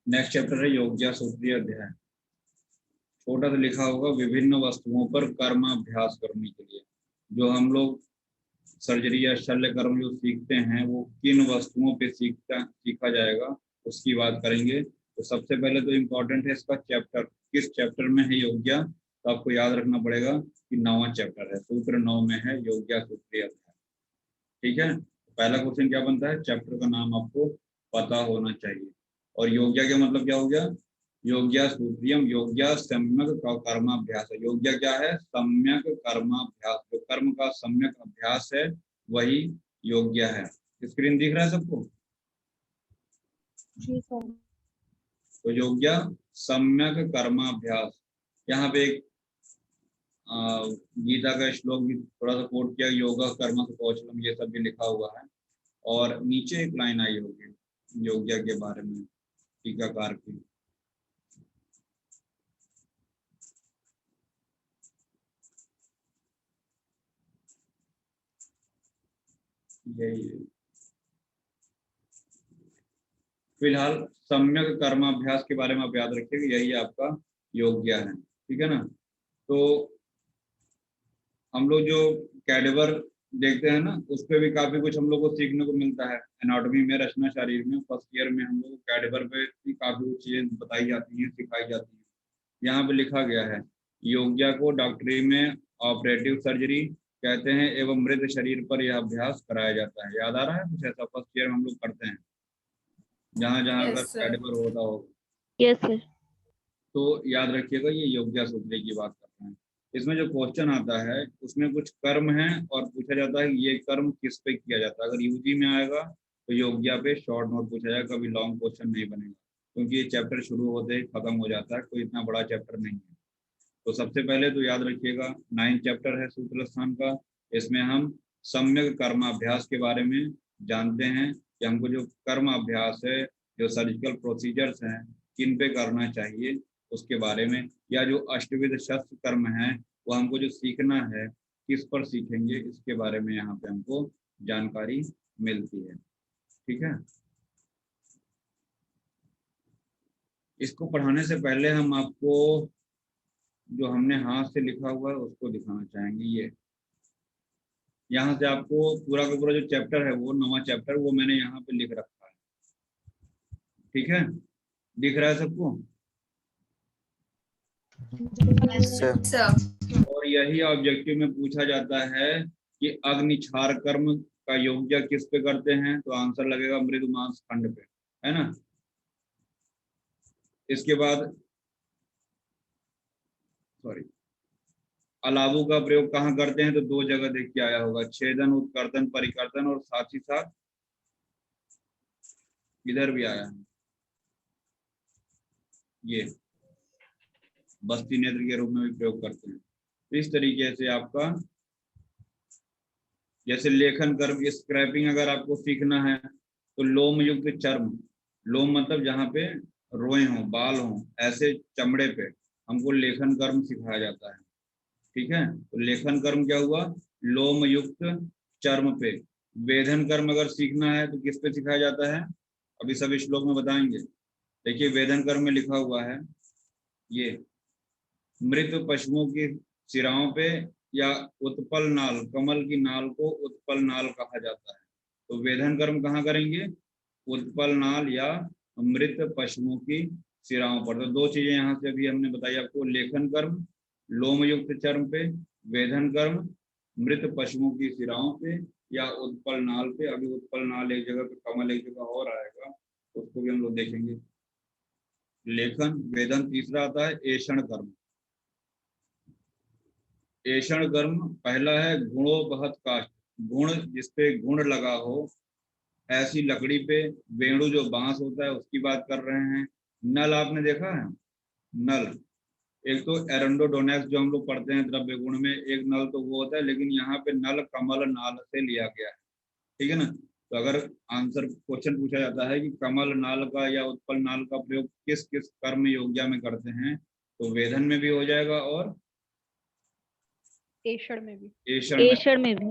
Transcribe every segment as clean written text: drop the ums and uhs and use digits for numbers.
Next chapter है योग्य सूत्रीय अध्याय। छोटा सा लिखा होगा विभिन्न वस्तुओं पर कर्माभ्यास करने के लिए। जो हम लोग सर्जरी या शल्य कर्म जो सीखते हैं वो किन वस्तुओं पे सीखा जाएगा उसकी बात करेंगे। तो सबसे पहले तो इम्पोर्टेंट है इसका चैप्टर, किस चैप्टर में है योग्य, तो आपको याद रखना पड़ेगा कि 9वां चैप्टर है, सूत्र 9 में है योग्य सूत्रीय अध्याय। ठीक है, पहला क्वेश्चन क्या बनता है, चैप्टर का नाम आपको पता होना चाहिए। और योग्य का मतलब क्या हो गया, योग्य सूत्रियम, योग्य सम्यक कर्माभ्यास है। योग्य क्या है, सम्यक कर्माभ्यास, जो कर्म का सम्यक अभ्यास है वही योग्य है। स्क्रीन दिख रहा है सबको? जी सर। तो योग्य सम्यक कर्माभ्यास, यहाँ पे एक गीता का श्लोक भी थोड़ा सा कोट किया, योगा कर्म कौशलम, ये सब भी लिखा हुआ है। और नीचे एक लाइन आई होगी योग्य के बारे में टीकाकार की, यही है। फिलहाल सम्यक कर्माभ्यास के बारे में आप याद रखिएगा, यही आपका योग्य है। ठीक है ना। तो हम लोग जो कैडेवर देखते हैं ना, उस पर भी काफी कुछ हम लोग को सीखने को मिलता है। एनाटॉमी में, रचना शरीर में, फर्स्ट ईयर में हम लोग कैडेवर पे भी काफी कुछ चीजें बताई जाती हैं, सिखाई जाती हैं। यहाँ पे लिखा गया है योग्य को डॉक्टरी में ऑपरेटिव सर्जरी कहते हैं एवं मृत शरीर पर यह अभ्यास कराया जाता है। याद आ रहा है कुछ ऐसा, फर्स्ट ईयर में हम लोग करते हैं जहाँ जहाँ अगर कैडेवर होता हो। Yes sir. तो याद रखिएगा ये योग्य सूत्री की बात करते हैं। इसमें जो क्वेश्चन आता है उसमें कुछ कर्म है और पूछा जाता है ये कर्म किस पे किया जाता है। अगर यूजी में आएगा तो योग्य पे शॉर्ट नोट पूछा जाएगा, कभी लॉन्ग क्वेश्चन नहीं बनेगा, क्योंकि ये चैप्टर शुरू होते ही खत्म हो जाता है, कोई इतना बड़ा चैप्टर नहीं है। तो सबसे पहले तो याद रखिएगा 9 चैप्टर है सूत्र स्थान का। इसमें हम सम्यक कर्माभ्यास के बारे में जानते हैं कि हमको जो कर्म अभ्यास है, जो सर्जिकल प्रोसीजर्स हैं, किन पे करना चाहिए उसके बारे में, या जो अष्टविध शस्त्र कर्म है वो हमको जो सीखना है किस पर सीखेंगे इसके बारे में यहाँ पे हमको जानकारी मिलती है। ठीक है, इसको पढ़ाने से पहले हम आपको जो हमने हाथ से लिखा हुआ है उसको दिखाना चाहेंगे। ये यहाँ से आपको पूरा का पूरा जो चैप्टर है वो 9वां चैप्टर वो मैंने यहाँ पे लिख रखा है। ठीक है, दिख रहा है सबको? और यही ऑब्जेक्टिव में पूछा जाता है कि अग्निक्षार कर्म का योग्य किस पे करते हैं, तो आंसर लगेगा मृदु मांस खंड पे, है ना। इसके बाद सॉरी, अलावू का प्रयोग कहाँ करते हैं, तो 2 जगह देख के आया होगा, छेदन उत्कर्तन परिकर्तन, और साथ ही साथ इधर भी आया है ये बस्ती नेत्र के रूप में भी प्रयोग करते हैं। तो इस तरीके से आपका जैसे लेखन कर्म, स्क्रैपिंग अगर आपको सीखना है तो लोम युक्त चर्म, लोम मतलब जहाँ पे रोए हों, बाल हों, ऐसे चमड़े पे हमको लेखन कर्म सिखाया जाता है। ठीक है, तो लेखन कर्म क्या हुआ, लोम युक्त चर्म पे। वेधन कर्म अगर सीखना है तो किस पे सिखाया जाता है, अभी सभी श्लोक में बताएंगे। देखिए वेधन कर्म में लिखा हुआ है ये मृत पशुओं की सिराओं पे, या उत्पल नाल, कमल की नाल को उत्पल नाल कहा जाता है। तो वेधन कर्म कहाँ करेंगे, उत्पल नाल या मृत पशुओं की सिराओं पर। तो 2 चीजें यहाँ से अभी हमने बताई आपको, लेखन कर्म लोम युक्त चर्म पे, वेधन कर्म मृत पशुओं की सिराओं पे या उत्पल नाल पे। अभी उत्पल नाल एक जगह पे, कमल एक जगह और आएगा, तो उसको भी हम लोग देखेंगे। लेखन वेदन, तीसरा आता है ऐषण कर्म। ऐषण कर्म पहला है गुणोपहत काष्ठ, गुण जिसपे गुण लगा हो, ऐसी लकड़ी पे, वेणु जो बांस होता है उसकी बात कर रहे हैं। नल आपने देखा है, नल, एक तो एरेंडोडोनेक्स जो हम लोग पढ़ते हैं द्रव्य गुण में, एक नल तो वो होता है, लेकिन यहाँ पे नल कमल नाल से लिया गया है। ठीक है ना। तो अगर आंसर क्वेश्चन पूछा जाता है कि कमल नाल का या उत्पल नाल का प्रयोग किस किस कर्म योग्य में करते हैं, तो वेधन में भी हो जाएगा और ऐषण में भी। ऐषण में भी।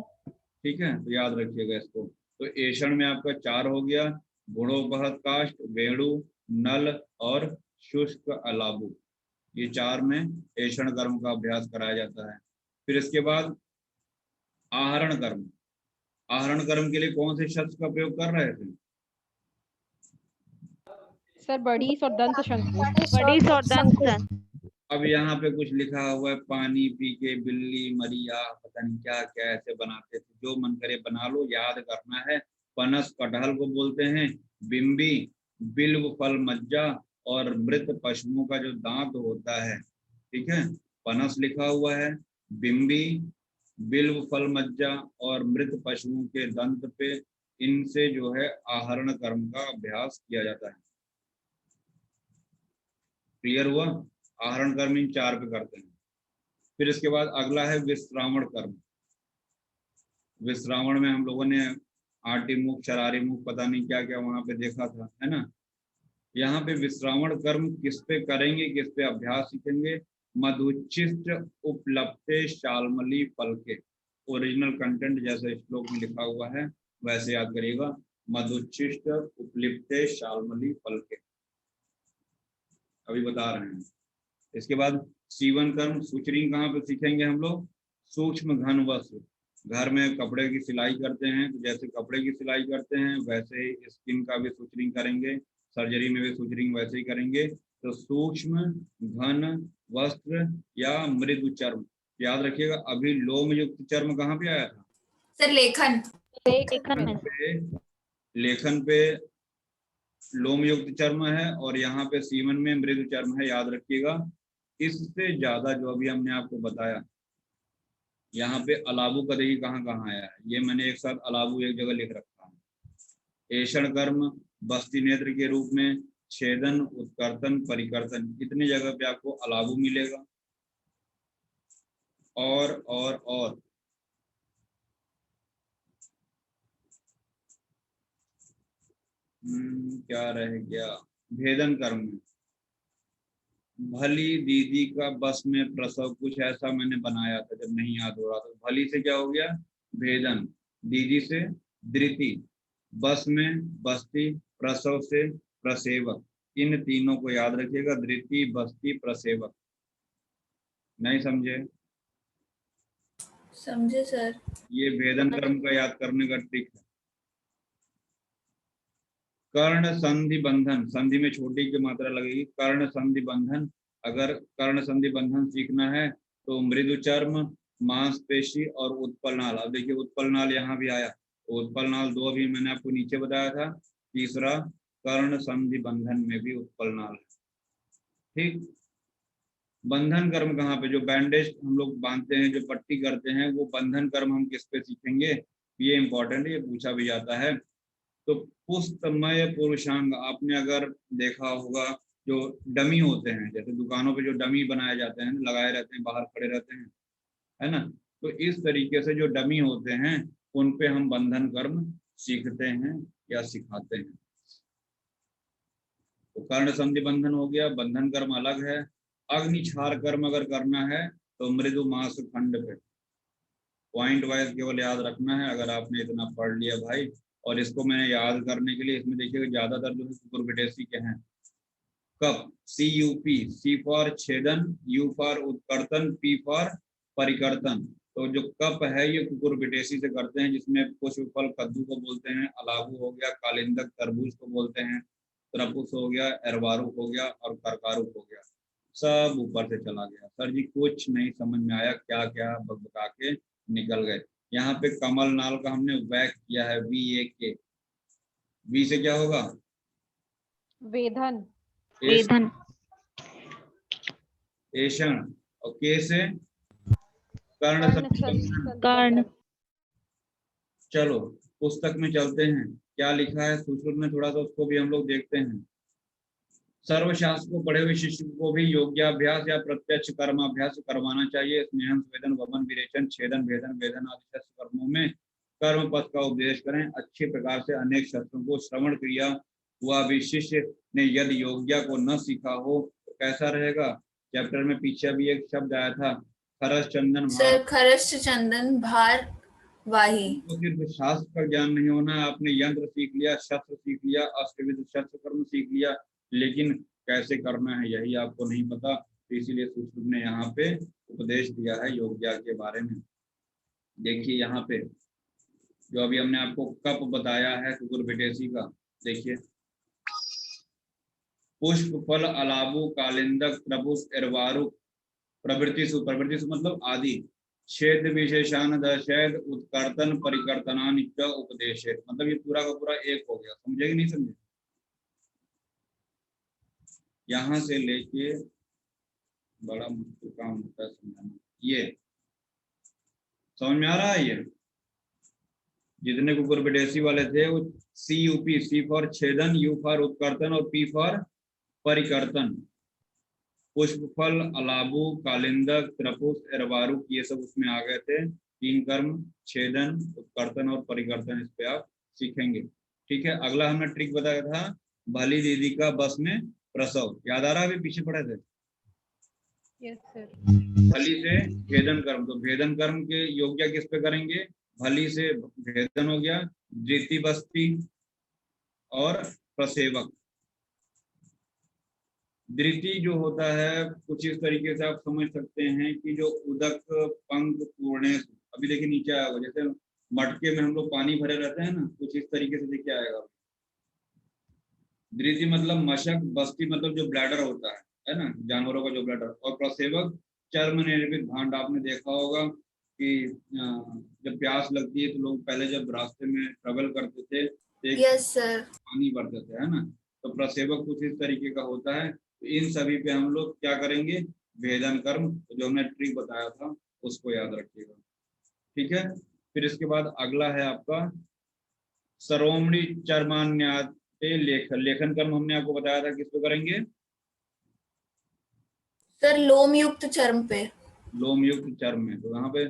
ठीक है, तो याद रखिएगा इसको। तो ऐषण में आपका 4 हो गया, गुणोपहत काष्ठ, वेणु, नल और शुष्क अलाबु, ये 4 में ऐषण कर्म का अभ्यास कराया जाता है। फिर इसके बाद आहरण कर्म। आहरण कर्म के लिए कौन से शब्द का प्रयोग कर रहे थे? सर बड़ीस और दंत शंकु। बड़ी और दंत। अब यहाँ पे कुछ लिखा हुआ है, पानी पी के बिल्ली मरिया, पता नहीं क्या क्या ऐसे बनाते थे, जो मन करे बना लो, याद करना है। पनस कटहल को बोलते हैं, बिम्बी बिल्व फल मज्जा और मृत पशुओं का जो दांत होता है, ठीक है, पनस लिखा हुआ है, बिम्बी बिल्व फल मज्जा और मृत पशुओं के दंत पे, इनसे जो है आहरण कर्म का अभ्यास किया जाता है। क्लियर हुआ? आहरण कर्म इन 4 पे करते हैं। फिर इसके बाद अगला है विश्रावण कर्म। विश्रावण में हम लोगों ने आटी मुख, शरारी मुख, पता नहीं क्या क्या वहां पे देखा था, है ना। यहाँ पे विश्रावण कर्म किस पे करेंगे, किस पे अभ्यास सीखेंगे? मधुचिष्ट उपलब्धे शालमली फल के। ओरिजिनल कंटेंट जैसे श्लोक में लिखा हुआ है वैसे याद करिएगा, मधुचिष्ट उपलिप्ते शालमली फल के, अभी बता रहे हैं। इसके बाद सीवन कर्म, सूचरिंग कहाँ पे सीखेंगे हम लोग? सूक्ष्म घन वस्त्र। घर में कपड़े की सिलाई करते हैं, तो जैसे कपड़े की सिलाई करते हैं वैसे ही स्किन का भी सूचरिंग करेंगे, सर्जरी में भी सूचरिंग वैसे ही करेंगे। तो सूक्ष्म घन वस्त्र या मृदु चर्म, याद रखिएगा। अभी लोम युक्त चर्म कहाँ पे आया था? सर लेखन। लेखन पे लोम युक्त चर्म है और यहाँ पे सीवन में मृदु चर्म है, याद रखिएगा। इससे ज्यादा जो अभी हमने आपको बताया, यहाँ पे अलाबू का देखिए कहाँ कहाँ आया है, ये मैंने एक साथ अलाबू एक जगह लिख रखा है। ऐषण कर्म बस्ती नेत्र के रूप में, छेदन, उत्कर्तन, परिकर्तन, इतनी जगह पे आपको अलाबू मिलेगा। और क्या रह गया? भेदन कर्म में भली दीदी का बस में प्रसव, कुछ ऐसा मैंने बनाया था जब नहीं याद हो रहा था। भली से क्या हो गया? भेदन, दीदी से धृति, बस में बस्ती, प्रसव से प्रसेवक। इन तीनों को याद रखिएगा, धृति, बस्ती, प्रसेवक। नहीं समझे? समझे सर। ये भेदन कर्म का याद करने का ट्रिक है। कर्ण संधि बंधन, संधि में छोटी की मात्रा लगेगी, कर्ण संधि बंधन। अगर कर्ण संधि बंधन सीखना है तो मृदु चर्म, मांसपेशी और उत्पल नाल। अब देखिए उत्पल नाल यहाँ भी आया, तो उत्पल नाल 2 भी मैंने आपको नीचे बताया था, तीसरा कर्ण संधि बंधन में भी उत्पल नाल है। ठीक, बंधन कर्म कहाँ पे? जो बैंडेज हम लोग बांधते हैं, जो पट्टी करते हैं, वो बंधन कर्म हम किस पे सीखेंगे? ये इंपॉर्टेंट है, ये पूछा भी जाता है। तो पुस्तमय पुरुषांग, आपने अगर देखा होगा जो डमी होते हैं, जैसे दुकानों पे जो डमी बनाए जाते हैं, लगाए रहते हैं, बाहर खड़े रहते हैं, है ना, तो इस तरीके से जो डमी होते हैं उन पे हम बंधन कर्म सीखते हैं या सिखाते हैं। तो कर्ण संधि बंधन हो गया, बंधन कर्म अलग है। अग्निछार कर्म अगर करना है तो मृदु मांस खंड पे, पॉइंट वाइज केवल याद रखना है। अगर आपने इतना पढ़ लिया भाई, और इसको मैंने याद करने के लिए इसमें देखिएगा ज्यादातर जो है कुकुरबिटेसी के हैं। कप, CUP, C फॉर छेदन, U फॉर उत्कर्तन, P फॉर परिकर्तन। तो जो कप है ये कुकुरबिटेसी से करते हैं, जिसमें पुष्प फल कद्दू को बोलते हैं, अलाबू हो गया, कालिंदक तरबूज को बोलते हैं, त्रपुस हो गया, एरवारुक हो गया और करकारुक हो गया। सब ऊपर से चला गया। सर जी कुछ नहीं समझ में आया, क्या क्या बकबका के निकल गए। यहाँ पे कमल नाल का हमने वैक किया है, VAK। वी से क्या होगा? वेधन। वेधन। ऐषण। और के से कर्ण। कर्ण। चलो पुस्तक में चलते हैं, क्या लिखा है सुश्रुत में, थोड़ा सा उसको भी हम लोग देखते हैं। सर्वशास्त्र को पढ़े हुए शिष्य को भी योग्याभ्यास या प्रत्यक्ष कर्माभ्यास करवाना चाहिए। स्नेहन, स्वेदन, वमन, विरेचन, छेदन, भेदन, वेदन आदि शस्त्र कर्मों में कर्म पथ का उपदेश करें। अच्छे प्रकार से अनेक शस्त्रों को श्रवण क्रिया हुआ भी शिष्य ने यदि योग्या को न सीखा हो तो कैसा रहेगा? चैप्टर में पीछे भी एक शब्द आया था, खरस चंदन भार। सर खरस चंदन भार वाही। तो सिर्फ शास्त्र का ज्ञान नहीं होना, आपने यंत्र सीख लिया, शस्त्र सीख लिया, अष्टविध शस्त्र कर्म सीख लिया, लेकिन कैसे करना है यही आपको नहीं पता, तो इसीलिए सुश्रुत ने यहाँ पे उपदेश दिया है योग्या के बारे में। देखिए यहाँ पे जो अभी हमने आपको कप बताया है कुकुरबिटेसी का, देखिए पुष्प फल अलाबु कालिंदक प्रभुस एरवारु प्रवृत्तिसु, प्रवृत्तिसु मतलब आदि, छेद विशेषान दशैद उत्कर्तन परिकर्तनानि च उपदेशेत, मतलब ये पूरा का पूरा एक हो गया, समझे कि नहीं समझे? यहाँ से लेके बड़ा मुश्किल काम होता है समझाना, ये समझ में आ रहा है? ये जितने कुकुरबिटेसी वाले थे वो CUP, C फॉर छेदन, U फॉर उत्कर्तन और P फॉर परिकर्तन, पुष्प फल अलाबु कालिंदक त्रपुस एरवारुक ये सब उसमें आ गए थे। 3 कर्म छेदन उत्कर्तन और परिकर्तन, इस पे आप सीखेंगे। ठीक है, अगला हमने ट्रिक बताया था भली दीदी का बस में प्रसव, याद आ रहा है? अभी पीछे पढ़े थे। Yes sir. भली से भेदन कर्म, तो भेदन कर्म के योग्य किस पे करेंगे? भली से भेदन हो गया, द्वितीय बस्ती और प्रसेवक। द्वितीय जो होता है कुछ इस तरीके से आप समझ सकते हैं कि जो उदक पंख पूर्णेश, अभी देखिए नीचे आया होगा, जैसे मटके में हम लोग पानी भरे रहते हैं ना, कुछ इस तरीके से देखिए आएगा। द्वितीय मतलब मशक, बस्ती मतलब जो ब्लैडर होता है ना, जानवरों का जो ब्लैडर, और प्रसेवक चर्म निर्मित भांड। आपने देखा होगा कि जब प्यास लगती है तो लोग पहले जब रास्ते में ट्रेवल करते थे यस सर, पानी भरते थे, है ना, तो प्रसेवक कुछ इस तरीके का होता है। तो इन सभी पे हम लोग क्या करेंगे? भेदन कर्म, जो हमने ट्रिक बताया था उसको याद रखिएगा। ठीक है, फिर इसके बाद अगला है आपका सरोमणि चर्मान्यात लेखन। लेखन कर्म हमने आपको बताया था किस पे करेंगे? सर लोम युक्त चर्म पे। लोम युक्त चर्म में, तो यहाँ पे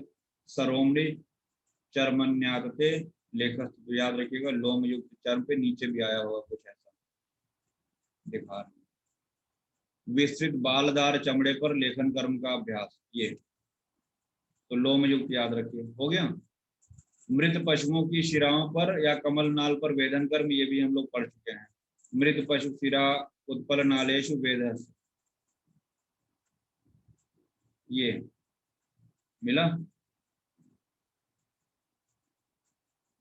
सरोमणि चर्मन्याते लेखन, तो याद रखिएगा लोम युक्त चर्म पे, नीचे भी आया होगा कुछ ऐसा दिखा रहे। विस्तृत बालदार चमड़े पर लेखन कर्म का अभ्यास, ये तो लोम युक्त याद रखिए, हो गया। मृत पशुओं की शिराओं पर या कमल नाल पर वेदन कर्म, ये भी हम लोग पढ़ चुके हैं। मृत पशु शिरा उत्पल नालेशु वेदस, ये मिला,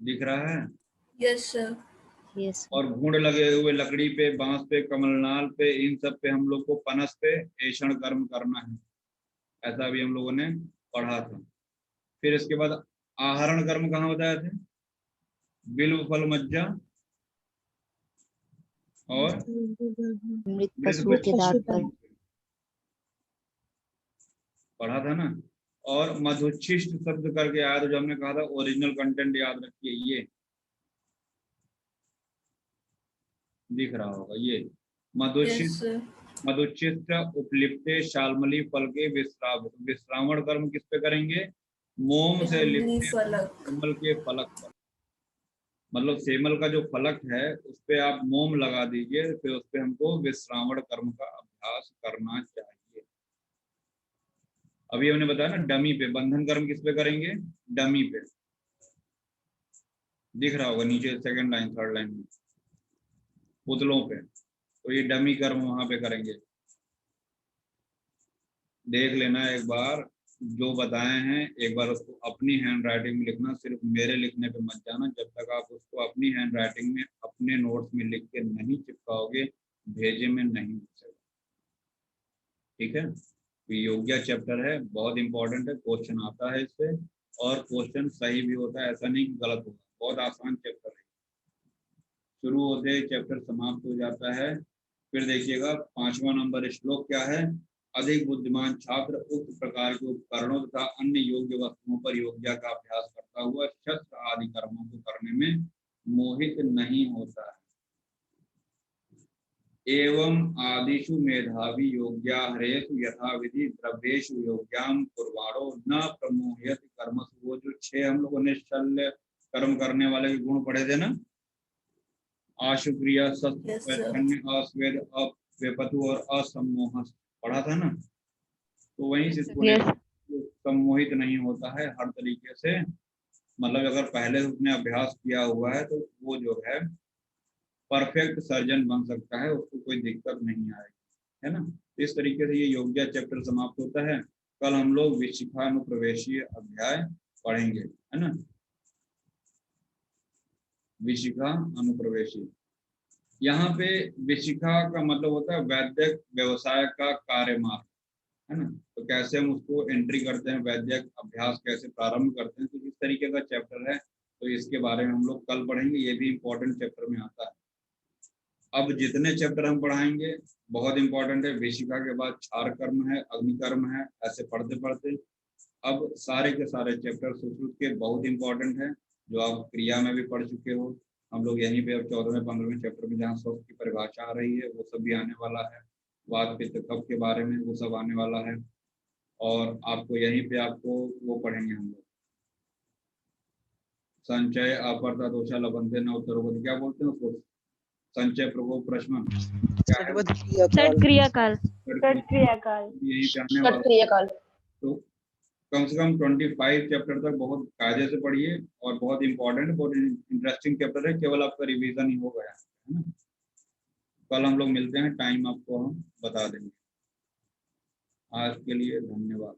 दिख रहा है? Yes sir. यस और घूंड लगे हुए लकड़ी पे, बांस पे, कमलनाल पे, इन सब पे हम लोग को पनस पे ऐषण कर्म करना है, ऐसा भी हम लोगों ने पढ़ा था। फिर इसके बाद आहरण कर्म कहाँ बताए थे? बिल्व फल मज्जा और मृत मृत पशुओं के दांत पर पढ़ा था ना। और मधुच्छिष्ट शब्द करके आया था, जो हमने कहा था ओरिजिनल कंटेंट याद रखिए, ये दिख रहा होगा, ये यस मधुच्छिष्ट, सर। मधुच्छिष्ट उपलिप्ते शालमली फल के विश्रावण कर्म किस पे करेंगे? मोम से शालमली लिपटे फलक। सेमल के फलक पर, मतलब सेमल का जो फलक है उस पे आप मोम लगा दीजिए, फिर उस पे हमको विश्रावण कर्म का अभ्यास करना चाहिए। अभी हमने बताया ना डमी पे, बंधन कर्म किस पे करेंगे? डमी पे, दिख रहा होगा नीचे सेकंड लाइन थर्ड लाइन में, पुतलों पे, तो ये डमी कर्म वहां पे करेंगे। देख लेना एक बार, जो बताए हैं एक बार उसको अपनी हैंड राइटिंग में लिखना, सिर्फ मेरे लिखने पे मत जाना। जब तक आप उसको अपनी हैंड राइटिंग में अपने नोट्स में लिख के नहीं चिपकाओगे, भेजे में नहीं घुसेगा। ठीक है, तो योग्य चैप्टर है, बहुत इंपॉर्टेंट है, क्वेश्चन आता है इससे, और क्वेश्चन सही भी होता है, ऐसा नहीं कि गलत होगा। बहुत आसान चैप्टर है, शुरू होते ही चैप्टर समाप्त हो जाता है। फिर देखिएगा 5वां नंबर श्लोक क्या है? अधिक बुद्धिमान छात्र उक्त प्रकार के उपकरणों तथा अन्य योग्य वस्तुओं पर योग्य का अभ्यास करता हुआ शस्त्र आदि कर्मों को करने में मोहित नहीं होता है। एवं आदिषु मेधावी योग्या हरेषु यथाविधि द्रव्येषु योग्याम कुर्वाणो न प्रमोहयत कर्मसु। वो जो 6 हम लोगों ने शल्य कर्म करने वाले के गुण पढ़े थे ना, आशुक्रिया, अस्वेद, अव्यपतु और असम्मोह पढ़ा था ना, तो वहीं से सम्मोहित नहीं होता है हर तरीके से। मतलब अगर पहले उसने अभ्यास किया हुआ है तो वो जो है परफेक्ट सर्जन बन सकता है, उसको कोई दिक्कत नहीं आएगी, है ना। इस तरीके से ये योग्य चैप्टर समाप्त होता है। कल हम लोग विशिखानुप्रवेशीय अध्याय पढ़ेंगे, है ना। विशिखा अनुप्रवेशी, यहाँ पे विशिखा का मतलब होता है वैद्यक व्यवसाय का कार्य मार्ग, है ना। तो कैसे हम उसको एंट्री करते हैं, वैद्यक अभ्यास कैसे प्रारंभ करते हैं, तो इस तरीके का चैप्टर है। तो इसके बारे में हम लोग कल पढ़ेंगे, ये भी इम्पोर्टेंट चैप्टर में आता है। अब जितने चैप्टर हम पढ़ाएंगे बहुत इंपॉर्टेंट है। विशिखा के बाद क्षार कर्म है, अग्निकर्म है, ऐसे पढ़ते पढ़ते अब सारे के सारे चैप्टर सुश्रुत के बहुत इंपॉर्टेंट है, जो आप क्रिया में भी पढ़ चुके हो। हम लोग यहीं पे अब 14वें 15वें चैप्टर में जहाँ स्वस्थ की परिभाषा आ रही है वो सब भी आने वाला है। वात पित्त कफ के बारे में वो सब आने वाला है। और आपको यहीं पे आपको वो पढ़ेंगे हम लोग, संचय अपर्ता दोषा लबंधे न उत्तरोपद, क्या बोलते हैं उसको, संचय प्रकोप प्रश्न क्या है, षट क्रियाकाल। षट क्रियाकाल यहीं पे आने वाला। तो कम से कम 25 चैप्टर तक बहुत कायदे से पढ़िए, और बहुत इंपॉर्टेंट, बहुत इंटरेस्टिंग चैप्टर है, केवल आपका रिवीजन ही हो गया है ना। कल हम लोग मिलते हैं, टाइम आपको हम बता देंगे। आज के लिए धन्यवाद।